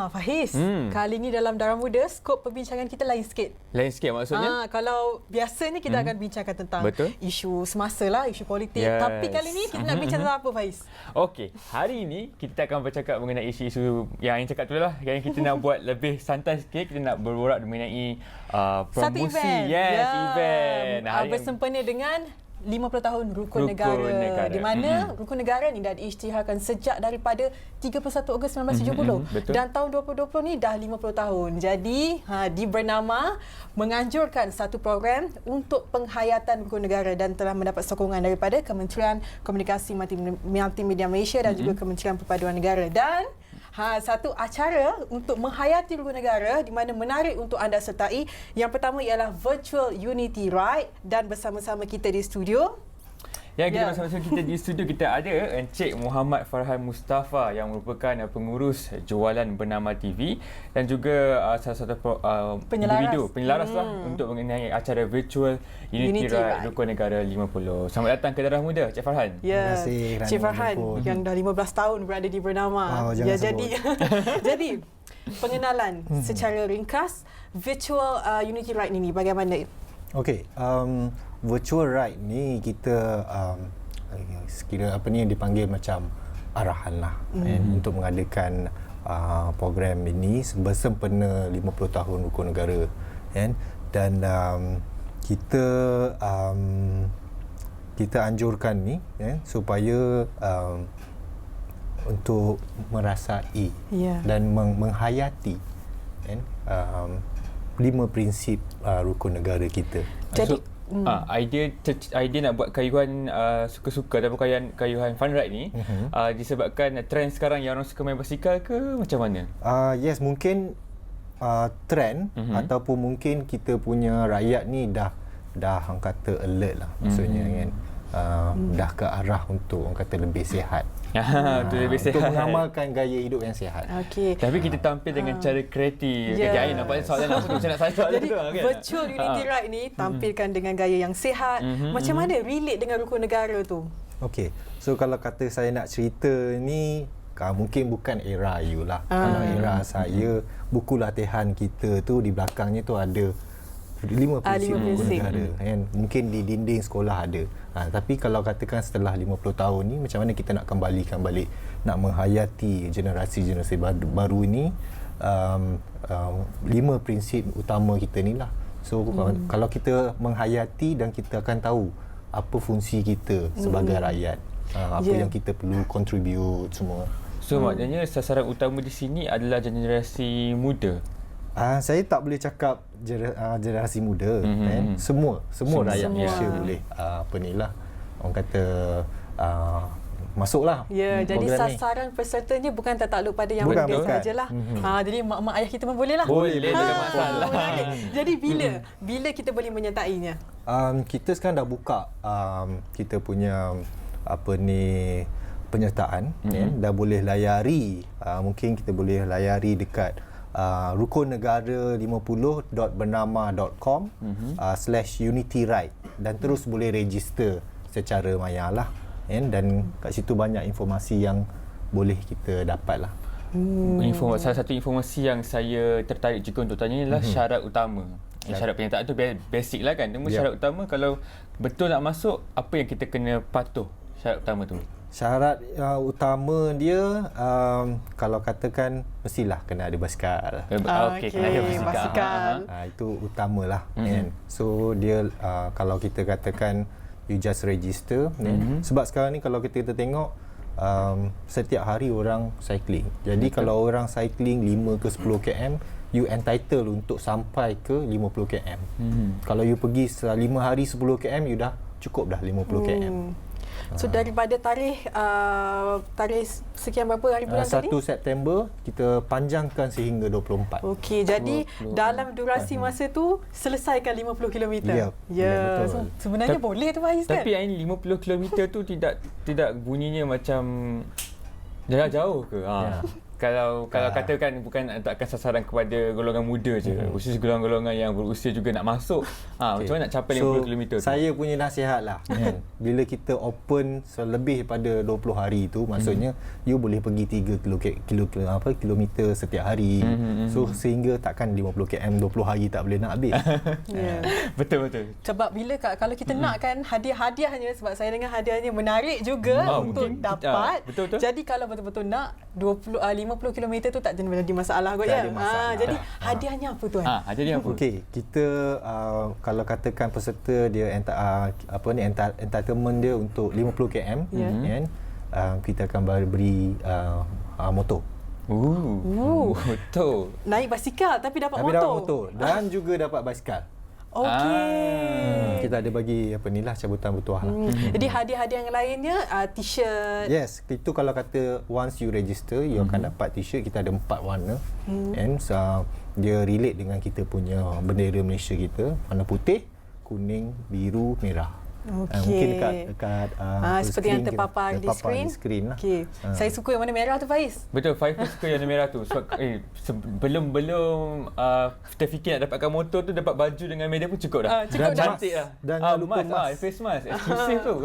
Faiz, kali ni dalam Darah Muda, skop perbincangan kita lain sikit. Lain sikit maksudnya? Kalau biasanya kita akan bincangkan tentang isu semasa lah, isu politik. Yes. Tapi kali ni kita nak bincang tentang apa, Faiz? Okey, hari ini kita akan bercakap mengenai isu-isu yang cakap tu lah. Yang kita nak buat lebih santai sikit, kita nak berborak mengenai promosi. Satu event. Event. Bersempena dengan 50 tahun Rukun Negara. Di mana Rukun Negara ni dah diisytiharkan sejak daripada 31 Ogos 1970. Dan tahun 2020 ni dah 50 tahun. Jadi dibernama menganjurkan satu program untuk penghayatan Rukun Negara dan telah mendapat sokongan daripada Kementerian Komunikasi Multimedia Malaysia dan juga Kementerian Perpaduan Negara. Dan satu acara untuk menghayati Rukun Negara di mana menarik untuk anda sertai. Yang pertama ialah Virtual Unity Ride dan bersama-sama kita di studio. Bersama-sama kita di studio kita ada Encik Muhammad Farhan Mustafa yang merupakan pengurus jualan Bernama TV dan juga salah satu penyelaras lah untuk mengenai acara Virtual Unity Ride Rukun Negara 50. Selamat datang ke Darah Muda, Cik Farhan. Terima kasih. Cik Farhan yang dah 15 tahun berada di Bernama. Jadi pengenalan secara ringkas Virtual Unity Ride ini bagaimana? Okey, virtual ride ni kita sekira yang dipanggil macam arahan lah untuk mengadakan program ini bersempena 50 tahun Rukun Negara dan kita anjurkan ni supaya untuk merasai dan menghayati 5 prinsip Rukun Negara kita. Jadi idea nak buat kayuhan suka-suka dan kayuhan fun ride ni disebabkan trend sekarang yang orang suka main basikal ke macam mana? Yes, mungkin trend ataupun mungkin kita punya rakyat ni dah orang kata alert lah maksudnya kan. Dah ke arah untuk orang kata lebih sihat. Untuk mengamalkan gaya hidup yang sihat. Tapi kita tampil dengan cara kreatif. Nampaknya soalan apa tu? Saya nak soalan tu. Jadi Virtual Unity Ride ni tampilkan dengan gaya yang sihat. Macam mana relate dengan Rukun Negara tu? Okey. So kalau kata saya nak cerita ni mungkin bukan era you lah. Kalau era saya, buku latihan kita tu di belakangnya tu ada 5 prinsip Rukun Negara kan. Mungkin di dinding sekolah ada. Tapi kalau katakan setelah 50 tahun ni macam mana kita nak kembalikan balik, nak menghayati generasi baru ni 5 prinsip utama kita ni lah. So kalau kita menghayati dan kita akan tahu apa fungsi kita sebagai rakyat, apa yang kita perlu contribute semua. So maknanya sasaran utama di sini adalah generasi muda. Saya tak boleh cakap generasi muda semua rakyat Malaysia boleh orang kata masuklah. Jadi sasaran pesertanya bukan tertakluk pada yang muda sajalah. Jadi mak-mak ayah kita pun boleh lah. Boleh, tak ada masalah. Jadi bila kita boleh menyertainya? Kita sekarang dah buka kita punya penyertaan dah boleh layari, mungkin kita boleh layari dekat rukungegara50.bernama.com /unityride dan terus boleh register secara maya lah dan kat situ banyak informasi yang boleh kita dapat lah. Salah satu informasi yang saya tertarik juga untuk tanya ialah syarat utama. Syarat penyertaan tu basic lah kan. Syarat utama kalau betul nak masuk, apa yang kita kena patuh syarat utama tu? Syarat utama dia kalau katakan mestilah kena ada basikal. Kena ada basikal. Itu utamalah So dia kalau kita katakan you just register sebab sekarang ni kalau kita tengok setiap hari orang cycling. Jadi kalau orang cycling 5 ke 10 km, you entitled untuk sampai ke 50 km. Kalau you pergi 5 hari 10 km, you dah cukup dah 50 km. So daripada tarikh sekian berapa hari bulan 1 tadi? 1 September kita panjangkan sehingga 24. Okey, jadi dalam durasi masa tu selesaikan 50 km. Betul. So, sebenarnya boleh tu Faiz kan? Tapi yang 50 km tu tidak bunyinya macam jauh ke? kalau katakan bukan takkan sasaran kepada golongan muda je, khusus golongan-golongan yang berusia juga nak masuk, macam mana nak capai 50 km tu? Saya punya nasihat lah, kan? Bila kita open lebih pada 20 hari tu, maksudnya you boleh pergi 3 kilometer setiap hari. So sehingga takkan 50 km 20 hari tak boleh nak habis. Betul. Sebab bila kalau kita nak kan hadiah-hadiahnya, sebab saya dengar hadiahnya menarik juga untuk dapat. Betul. Jadi kalau betul-betul nak 50 km tu tak jadi masalah kot ya. Jadi hadiahnya apa tuan? Hadiahnya apa? Okey, kita kalau katakan peserta dia entitlement dia untuk 50 km, kan? Kita akan beri motor. Motor. Naik basikal tapi dapat motor. Dapat motor dan juga dapat basikal. Okey. Kita ada bagi cabutan bertuah lah. Jadi hadiah-hadiah yang lainnya t-shirt. Yes, itu kalau kata once you register, you akan dapat t-shirt. Kita ada 4 warna. And dia relate dengan kita punya bendera Malaysia kita. Warna putih, kuning, biru, merah. Mungkin dekat seperti yang terpapar di skrin. Lah. Saya suka yang warna merah tu, Faiz. Betul, Faiz pun suka yang warna merah tu. So, belum kita fikir nak dapatkan motor tu, dapat baju dengan media pun cukup dah. Cukup dah. Cantik dah. Dan jangan lupa mask. Face mask eksklusif tu.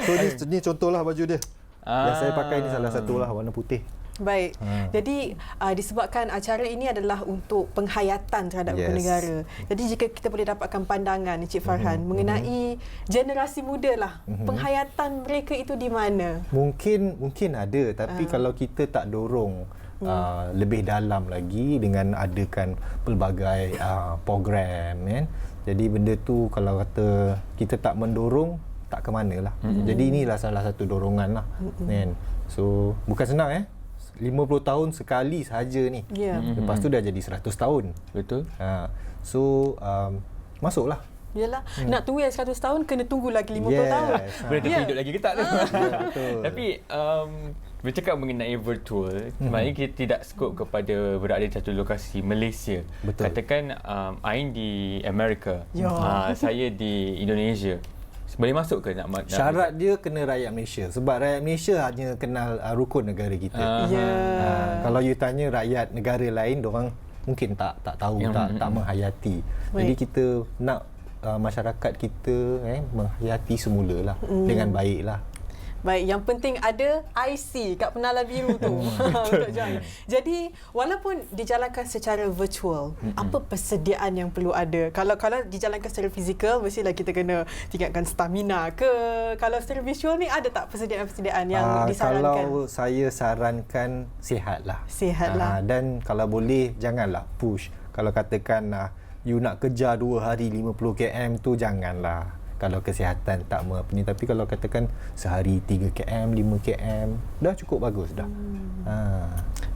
So ni contohlah baju dia. Yang saya pakai ni salah satulah warna putih. Baik. Jadi disebabkan acara ini adalah untuk penghayatan terhadap rukun negara. Jadi jika kita boleh dapatkan pandangan Encik Farhan mengenai generasi muda lah, penghayatan mereka itu di mana? Mungkin ada, tapi kalau kita tak dorong lebih dalam lagi dengan adakan pelbagai program, kan? Jadi benda tu kalau kata kita tak mendorong, tak ke mana lah. Jadi inilah salah satu dorongan lah, kan? So bukan senang 50 tahun sekali sahaja ni. Lepas tu dah jadi 100 tahun. Betul. So masuklah. Yalah, nak tunggu 100 tahun kena tunggu lagi 50 tahun. Boleh tapi hidup lagi ke tak tu. Betul. Tapi bercakap mengenai virtual, sebenarnya kita tidak skop kepada berada di satu lokasi Malaysia. Betul. Katakan Ain di Amerika, saya di Indonesia. Boleh masuk ke nak syarat dia kena rakyat Malaysia, sebab rakyat Malaysia hanya kenal rukun negara kita. Kalau you tanya rakyat negara lain, diorang mungkin tak tahu, tak menghayati. Jadi kita nak masyarakat kita menghayati semulalah dengan baiklah. Baik, yang penting ada IC kat penalan biru tu untuk join. Jadi, walaupun dijalankan secara virtual, apa persediaan yang perlu ada? Kalau dijalankan secara fizikal, mestilah kita kena tingkatkan stamina ke? Kalau secara visual ni, ada tak persediaan-persediaan yang disarankan? Kalau saya sarankan, sihatlah. Sihatlah. Dan kalau boleh, janganlah push. Kalau katakan you nak kejar 2 hari 50 km tu, janganlah. Kalau kesihatan tak ni, tapi kalau katakan sehari 3 km, 5 km, dah cukup bagus dah.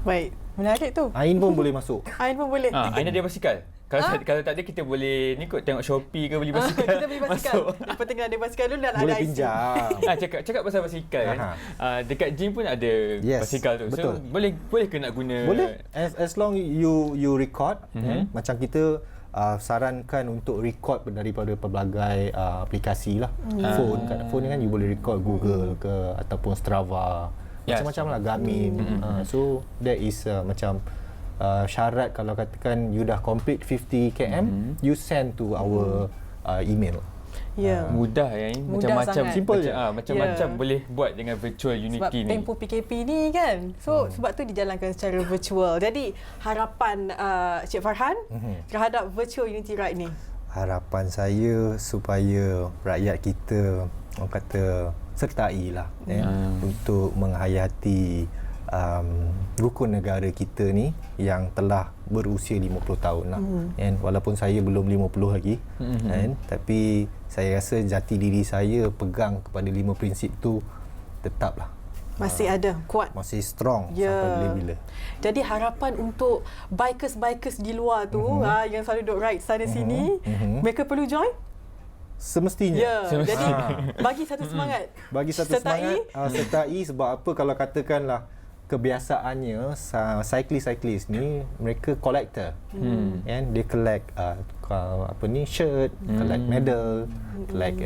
Baik, menarik tu. Ain pun boleh masuk. Ain pun boleh. Ain ada basikal. Kalau tak ada, kita boleh ni kot tengok Shopee ke beli basikal. Kita beli basikal. Yang penting ada basikal dulu dan boleh ada IC. Pinjam. Cakap pasal basikal kan. Dekat gym pun ada basikal tu. Betul. So boleh ke nak guna? Boleh. As long you record, macam kita sarankan untuk record daripada pelbagai aplikasi lah. Phone ni kan you boleh record Google ke ataupun Strava, macam-macam lah, Garmin. So that is macam syarat. Kalau katakan you dah complete 50 km, you send to our email. Mudah macam-macam simple je. Macam-macam boleh buat dengan virtual Unity sebab ni. Sebab tempoh PKP ni kan. So sebab tu dijalankan secara virtual. Jadi harapan Cik Farhan terhadap virtual Unity Ride ni? Harapan saya supaya rakyat kita, orang kata, sertailah untuk menghayati rukun negara kita ni yang telah berusia 50 tahun lah. Walaupun saya belum 50 lagi, tapi saya rasa jati diri saya pegang kepada 5 prinsip tu tetaplah masih ada, kuat, masih strong sampai bila-bila. Jadi harapan untuk bikers di luar tu yang selalu duk ride sana sini, mereka perlu join? Semestinya. Jadi bagi satu semangat. Bagi satu semangat, sertai. Sebab apa, kalau katakanlah kebiasaannya cyclist ni mereka collector. Dia collect shirt, collect medal, collect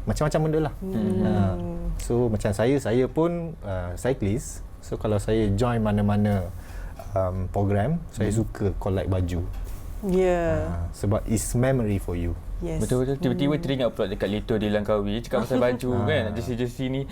macam-macam benda lah. So macam saya pun cyclist, So kalau saya join mana-mana program, saya suka collect baju. Sebab it's memory for you. Yes. Betul-betul. Tiba-tiba teringat pula dekat Lito di Langkawi cakap pasal baju kan, jersey-jersey ni.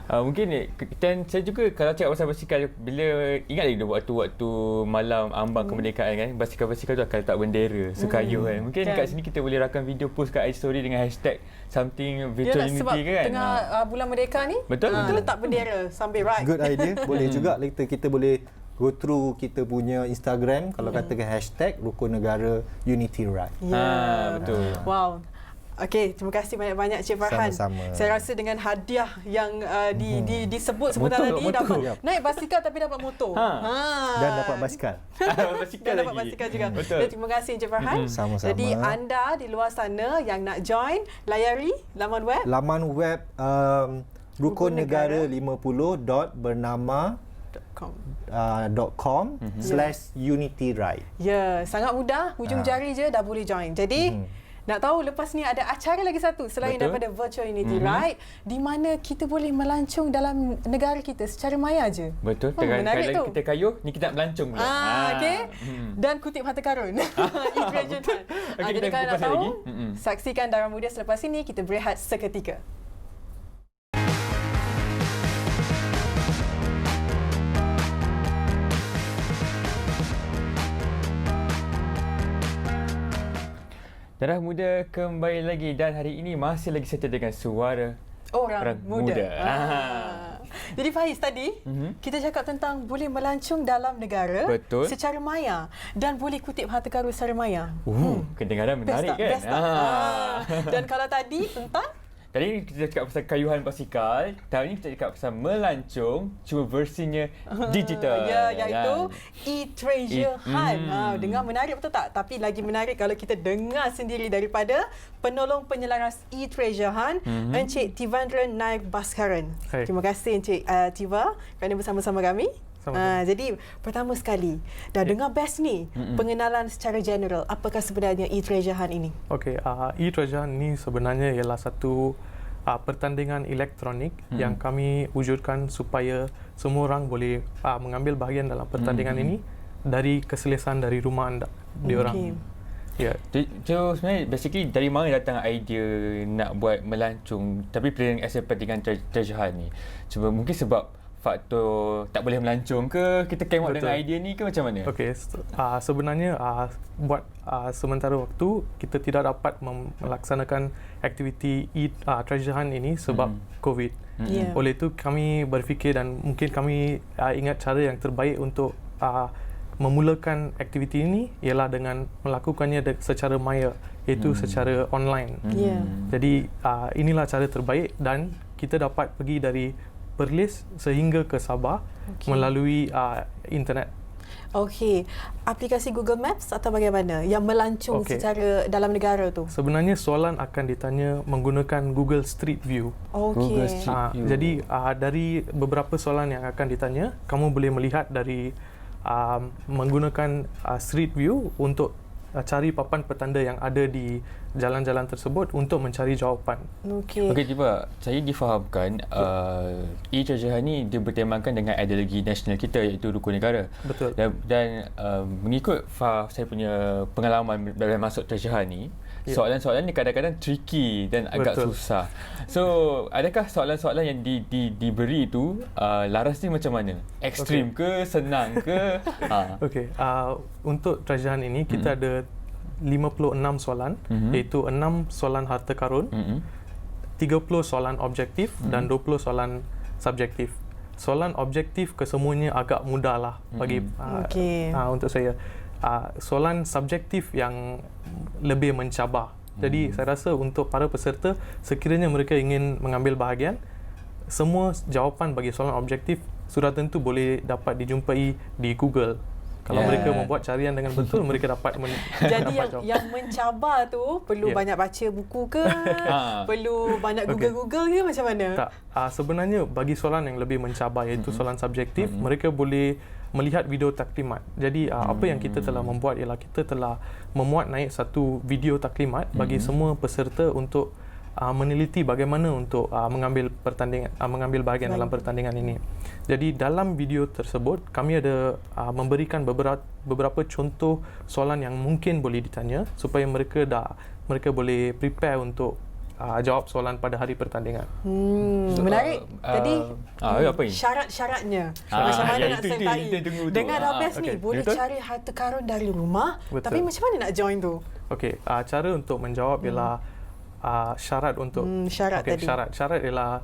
Mungkin dan saya juga kalau cakap pasal basikal, bila ingat lagi waktu malam ambang kemerdekaan kan, basikal-basikal tu akan letak bendera Sukayu kan. Mungkin dekat sini kita boleh rakam video post kat IG story dengan hashtag something virtual unity sebab kan. Tengah bulan merdeka ni, betul. letak bendera sambil ride. Good idea. Boleh juga kita boleh go through kita punya Instagram, kalau katakan hashtag Rukun Negara Unity Ride. Betul. Wow. Okey, terima kasih banyak-banyak Cik Farhan. Sama-sama. Saya rasa dengan hadiah yang disebut sebentar tadi, dapat naik basikal tapi dapat motor. Dan dapat basikal. Basikal dapat basikal juga. Dan terima kasih Cik Farhan. Sama-sama. Jadi anda di luar sana yang nak join, layari laman web. Laman web rukunnegara50.bernama .com/unityride. Ya, sangat mudah. Hujung jari je dah boleh join. Jadi nak tahu lepas ni ada acara lagi satu selain daripada Virtual Unity Ride, di mana kita boleh melancong dalam negara kita secara maya je. Betul. Menarik tu. Kita kayuh, ni kita nak melancong pula. Okey. Dan kutip harta karun. Jadi kalau nak tahu, saksikan Dara Muda selepas ini. Kita berehat seketika. Darah Muda kembali lagi dan hari ini masih lagi settle dengan suara orang muda. Jadi Faiz, tadi kita cakap tentang boleh melancong dalam negara secara maya dan boleh kutip harta karun secara maya. Kedengaran menarik kan? Best tak? Dan kalau tadi tentang tadi kita cakap pasal kayuhan basikal, tahun ini kita cakap pasal melancong, cuma versinya digital. Iaitu e-Treasure Hunt. Dengar menarik betul tak? Tapi lagi menarik kalau kita dengar sendiri daripada penolong penyelaras e-Treasure Hunt, Encik Tivandra Naik Baskaran. Terima kasih Encik Tiva kerana bersama-sama kami. Jadi pertama sekali dah dengar best ni, pengenalan secara general, apakah sebenarnya e-Treasure Hunt ini? Okey, e-Treasure Hunt ni sebenarnya ialah satu pertandingan elektronik yang kami wujudkan supaya semua orang boleh mengambil bahagian dalam pertandingan ini dari keselesaan dari rumah anda diorang. Ya. So sebenarnya basically dari mana datang idea nak buat melancong tapi pertandingan Treasure Hunt ni? Cuba mungkin sebab faktor tak boleh melancong ke, kita came up dengan idea ni ke macam mana? Okey, sebenarnya buat sementara waktu kita tidak dapat melaksanakan aktiviti Treasure Hunt ini sebab COVID. Oleh itu kami berfikir dan mungkin kami ingat cara yang terbaik untuk memulakan aktiviti ini ialah dengan melakukannya secara maya, iaitu secara online. Jadi inilah cara terbaik dan kita dapat pergi dari Perlis sehingga ke Sabah melalui internet. Okey, aplikasi Google Maps atau bagaimana yang melancong secara dalam negara tu? Sebenarnya soalan akan ditanya menggunakan Google Street View. Google Street View. Jadi dari beberapa soalan yang akan ditanya, kamu boleh melihat dari menggunakan Street View untuk cari papan petanda yang ada di jalan-jalan tersebut untuk mencari jawapan. Okey, tiba saya difahamkan e-Treasure Hunt ni dia bertemakan dengan ideologi nasional kita iaitu rukun negara. Betul. Dan mengikut saya punya pengalaman dalam masuk Treasure Hunt ni, soalan-soalan ni kadang-kadang tricky dan agak susah. So, adakah soalan-soalan yang diberi tu laras ni macam mana? Ekstrim ke, senang ke? Okey, untuk Treasure Hunt ini kita ada 56 soalan, iaitu 6 soalan harta karun, 30 soalan objektif dan 20 soalan subjektif. Soalan objektif kesemuanya agak mudah lah bagi untuk saya. Soalan subjektif yang lebih mencabar. Jadi saya rasa untuk para peserta, sekiranya mereka ingin mengambil bahagian, semua jawapan bagi soalan objektif sudah tentu boleh dapat dijumpai di Google. Kalau mereka membuat carian dengan betul, mereka dapat jadi yang mencabar tu perlu banyak baca buku ke? Perlu banyak Google ke macam mana? Tak. Sebenarnya bagi soalan yang lebih mencabar iaitu soalan subjektif, mereka boleh melihat video taklimat. Jadi apa yang kita telah membuat ialah kita telah memuat naik satu video taklimat bagi semua peserta untuk meneliti bagaimana untuk mengambil bahagian dalam pertandingan ini. Jadi dalam video tersebut kami ada memberikan beberapa contoh soalan yang mungkin boleh ditanya supaya mereka boleh prepare untuk jawab soalan pada hari pertandingan. Menarik. Jadi apa ini? Syarat-syaratnya macam mana nak sertai. Dengan dah best ni boleh cari harta karun dari rumah. Betul. Tapi macam mana nak join tu? Okey, cara untuk menjawab ialah syarat untuk syarat tadi. Syarat ialah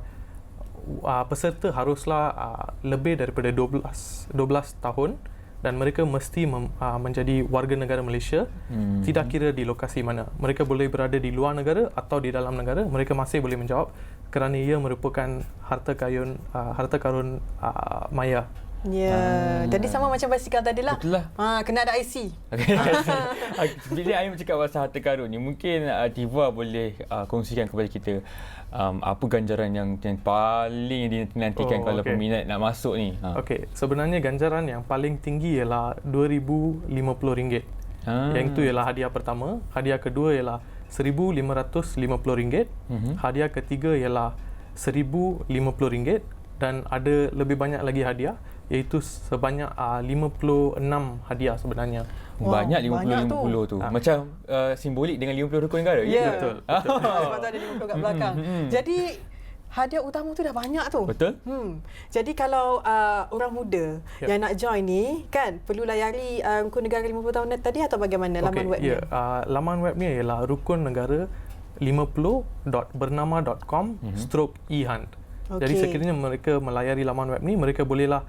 peserta haruslah lebih daripada 12 tahun dan mereka mesti menjadi warga negara Malaysia, tidak kira di lokasi mana. Mereka boleh berada di luar negara atau di dalam negara, mereka masih boleh menjawab kerana ia merupakan harta karun maya. Ya, jadi sama macam basikal tadilah. Betul lah. Kena ada IC. Bila Aim bercakap pasal harta karun ni, mungkin Tiva boleh kongsikan kepada kita apa ganjaran yang paling dinantikan kalau peminat nak masuk ni. Okey, sebenarnya ganjaran yang paling tinggi ialah RM2,050. Yang itu ialah hadiah pertama. Hadiah kedua ialah RM1,550. Hadiah ketiga ialah RM1,050 dan ada lebih banyak lagi hadiah, iaitu sebanyak 56 hadiah sebenarnya. Banyak 50 tu. Macam simbolik dengan 50 rukun negara. Ya, betul. Sebab tu ada 50 kat belakang. Jadi hadiah utama tu dah banyak tu. Betul. Jadi kalau orang muda yang nak join ni kan perlu layari Rukun Negara 50 tahun tadi atau bagaimana laman webnya? Laman webnya ialah rukunnegara50.bernama.com/ehunt. Jadi sekiranya mereka melayari laman web ni, mereka bolehlah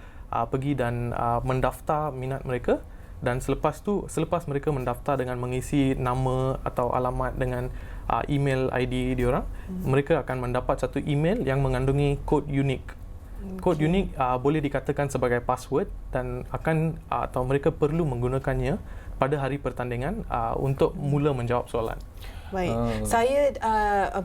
pergi dan mendaftar minat mereka, dan selepas mereka mendaftar dengan mengisi nama atau alamat dengan email ID diorang, mereka akan mendapat satu email yang mengandungi kod unik. Kod unik boleh dikatakan sebagai password dan atau mereka perlu menggunakannya pada hari pertandingan untuk mula menjawab soalan. Baik. Saya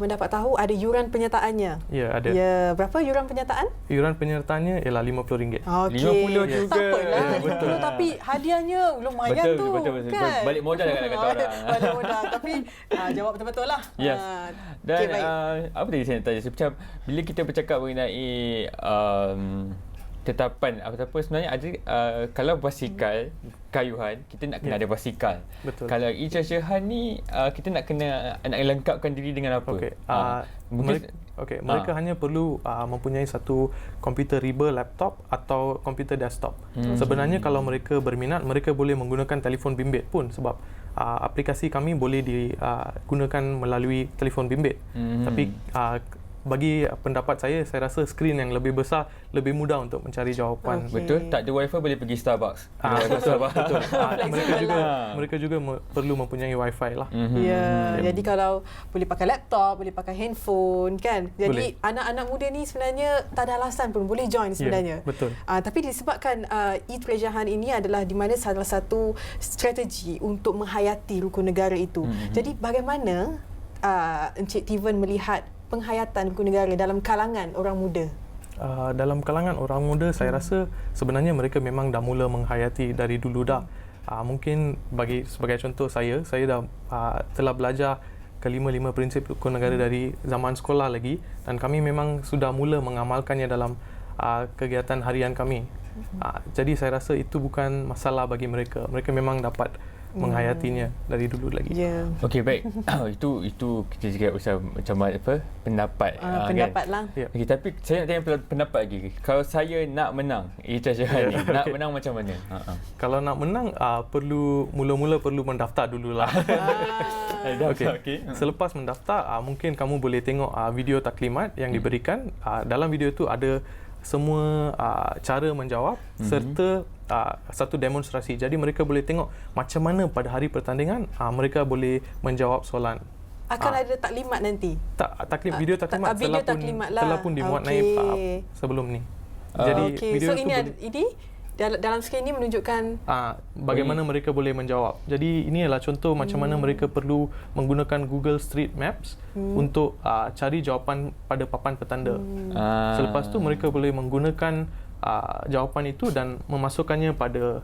mendapat tahu ada yuran penyertaannya. Ya, ada. Ya, berapa yuran penyertaan? Yuran penyertaannya ialah RM50. Okey. 50 juga. Tak apalah, 50 tapi hadiahnya lumayan tu. Betul. Kan? Balik modal kan kata orang. Balik modal. Tapi jawab betul-betul lah. Yes. Dan okay, apa tadi saya nak tanya? Macam bila kita bercakap mengenai tetapan apa sebenarnya ada kalau basikal kayuhan kita nak kena ada basikal. Betul. Kalau e-treasure ni kita nak lengkapkan diri dengan apa? Mereka hanya perlu mempunyai satu komputer riba, laptop atau komputer desktop. Sebenarnya kalau mereka berminat, mereka boleh menggunakan telefon bimbit pun, sebab aplikasi kami boleh digunakan melalui telefon bimbit. Tapi bagi pendapat saya rasa skrin yang lebih besar lebih mudah untuk mencari jawapan. Betul. Tak ada wifi boleh pergi Starbucks. Betul. Mereka juga perlu mempunyai wifi lah. Ya, jadi kalau boleh pakai laptop, boleh pakai handphone kan. Jadi anak-anak muda ni sebenarnya tak ada alasan pun boleh join sebenarnya. Betul. Tapi disebabkan e-treasure hunt ini adalah di mana salah satu strategi untuk menghayati rukun negara itu. Jadi bagaimana Encik Tiven melihat penghayatan rukun negara dalam kalangan orang muda? Dalam kalangan orang muda, saya rasa sebenarnya mereka memang dah mula menghayati dari dulu dah. Mungkin sebagai contoh saya dah telah belajar kelima prinsip rukun negara dari zaman sekolah lagi, dan kami memang sudah mula mengamalkannya dalam kegiatan harian kami. Jadi saya rasa itu bukan masalah bagi mereka. Mereka memang dapat menghayatinya dari dulu lagi. Yeah. Okey, baik. itu kita juga usah macam apa pendapat pendapat kan? lah. Okay, tapi saya nak tanya pendapat lagi. Kalau saya nak menang e-treasure ni, nak menang macam mana? Kalau nak menang perlu mula-mula mendaftar dululah. Okey. Selepas mendaftar mungkin kamu boleh tengok video taklimat yang diberikan. Dalam video itu ada semua cara menjawab serta satu demonstrasi. Jadi mereka boleh tengok macam mana pada hari pertandingan mereka boleh menjawab soalan. Akan ada taklimat nanti? Video taklimat telah pun dimuat naik sebelum ni. Jadi video ini dalam skrin ini menunjukkan bagaimana mereka boleh menjawab. Jadi ini adalah contoh macam mana mereka perlu menggunakan Google Street Maps untuk cari jawapan pada papan petanda. Selepas tu mereka boleh menggunakan jawapan itu dan memasukkannya pada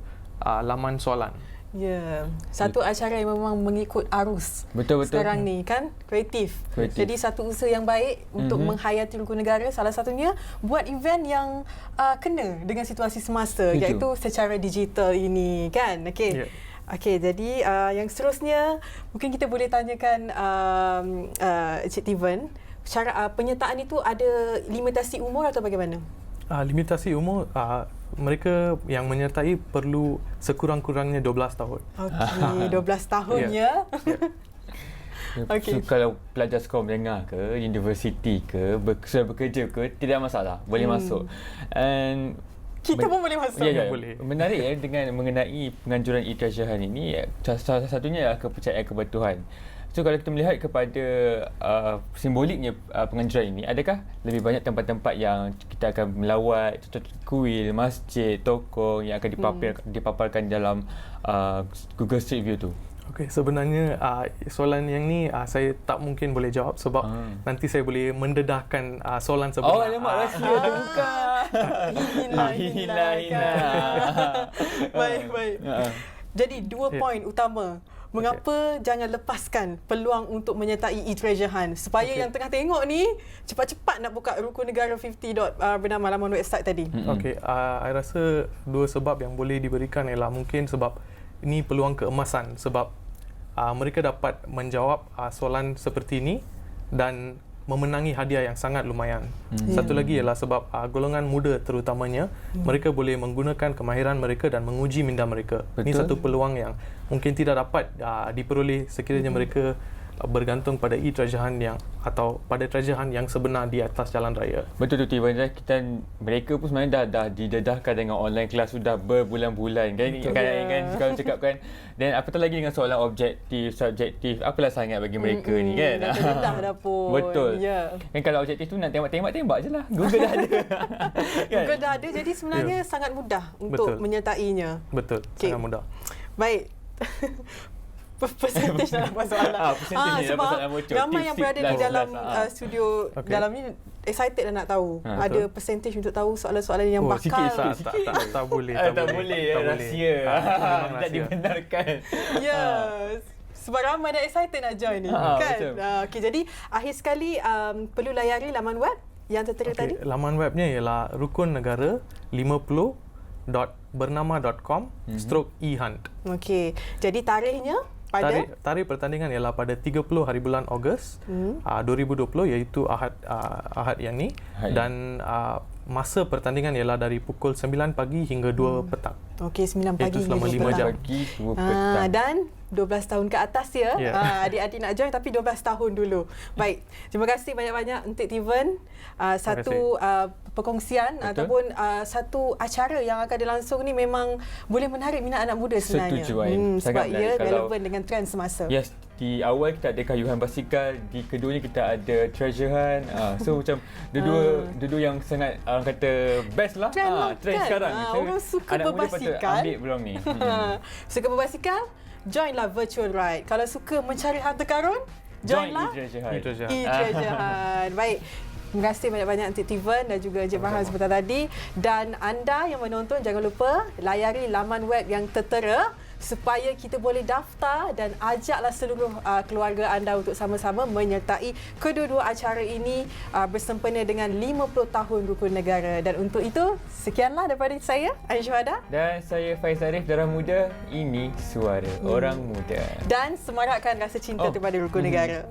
laman soalan. Ya, satu acara yang memang mengikut arus. Betul. Sekarang ni kan kreatif. Jadi satu usaha yang baik untuk menghayati rukun negara, salah satunya buat event yang kena dengan situasi semasa, iaitu secara digital ini kan. Okey. Yeah. Okey, jadi yang seterusnya mungkin kita boleh tanyakan Encik Tiven, cara penyertaan itu ada limitasi umur atau bagaimana? Limitasi umur, mereka yang menyertai perlu sekurang-kurangnya 12 tahun. Okey, 12 tahun ya. Okay. So, kalau pelajar sekolah menengah ke, universiti ke, sudah bekerja ke, tidak masalah, boleh masuk. And kita pun boleh masuk. Boleh. Menarik dengan mengenai penganjuran e-treasurehan ini, salah satunya adalah kepercayaan kepada Tuhan. So kalau kita melihat kepada simboliknya penganjuran ini, adakah lebih banyak tempat-tempat yang kita akan melawat, contoh kuil, masjid, toko yang akan dipaparkan dalam Google Street View tu? Okey, sebenarnya soalan yang ni saya tak mungkin boleh jawab sebab nanti saya boleh mendedahkan soalan sebenar. Oh, alamak, rahsia terbuka. Hina. Baik. Jadi 2 poin utama. Mengapa jangan lepaskan peluang untuk menyertai e-treasure hunt supaya yang tengah tengok ni cepat-cepat nak buka Rukun Negara 50. Bernama laman website tadi. Okey, saya rasa 2 sebab yang boleh diberikan ialah mungkin sebab ini peluang keemasan sebab mereka dapat menjawab soalan seperti ini dan memenangi hadiah yang sangat lumayan. Satu lagi ialah sebab golongan muda terutamanya, mereka boleh menggunakan kemahiran mereka dan menguji minda mereka. Ini satu peluang yang mungkin tidak dapat diperoleh sekiranya mereka bergantung pada e-treasure hunt yang atau pada treasure hunt yang sebenar di atas jalan raya. Betul tu, mereka pun sebenarnya dah didedahkan dengan online kelas sudah berbulan-bulan kan sekarang cakap kan. Dan apatah lagi dengan soalan objektif, subjektif, apalah sangat bagi mereka ni kan. Dah pun. Betul. Kan kalau objektif tu nak tembak je lah. Google dah ada. Kan? Google dah ada, jadi sebenarnya sangat mudah untuk menyertainya. Betul, sangat mudah. Baik. Persentage dalam soalan. Sebab ramai yang berada di dalam studio dalam ni excited dah nak tahu. Ada percentage untuk tahu soalan-soalan yang bakal. Tak boleh. Tak boleh. Rahsia. Tak dibenarkan. Yes. Sebab ramai dah excited nak join ni. Kan? Okey, jadi akhir sekali perlu layari laman web yang tertera tadi. Laman webnya ialah rukunnegara50.bernama.com/e-hunt. Okey. Jadi tarikhnya Tarikh pertandingan ialah pada 30 hari bulan Ogos 2020, iaitu Ahad yang ni. Dan masa pertandingan ialah dari pukul 9 pagi hingga 2 petang. Okey, 9 pagi selama 5 jam. Pagi 2 petang. Dan 12 tahun ke atas ya. Adik-adik nak join tapi 12 tahun dulu. Baik. Terima kasih banyak-banyak Encik Tiven. Satu perkongsian ataupun satu acara yang akan dilangsung ni memang boleh menarik minat anak muda sebenarnya. Setuju. Sebab ia relevan dengan trend semasa. Yes. Di awal kita ada kayuhan basikal, di keduanya kita ada treasure hunt. So macam dua-dua yang sangat orang kata best lah. Trend kan? sekarang. Orang suka anak berbasikal. Ambil belum ni. Suka berbasikal? Joinlah virtual ride. Kalau suka mencari harta karun, joinlah e-treasure hunt. Baik. Terima kasih banyak-banyak Encik Tiven dan juga Encik Farhan sebentar tadi. Dan anda yang menonton, jangan lupa layari laman web yang tertera supaya kita boleh daftar dan ajaklah seluruh keluarga anda untuk sama-sama menyertai kedua-dua acara ini bersempena dengan 50 tahun Rukun Negara. Dan untuk itu, sekianlah daripada saya, Ain Syuhada. Dan saya Faiz Arif, Darah Muda. Ini suara orang muda. Dan semarakkan rasa cinta kepada Rukun Negara.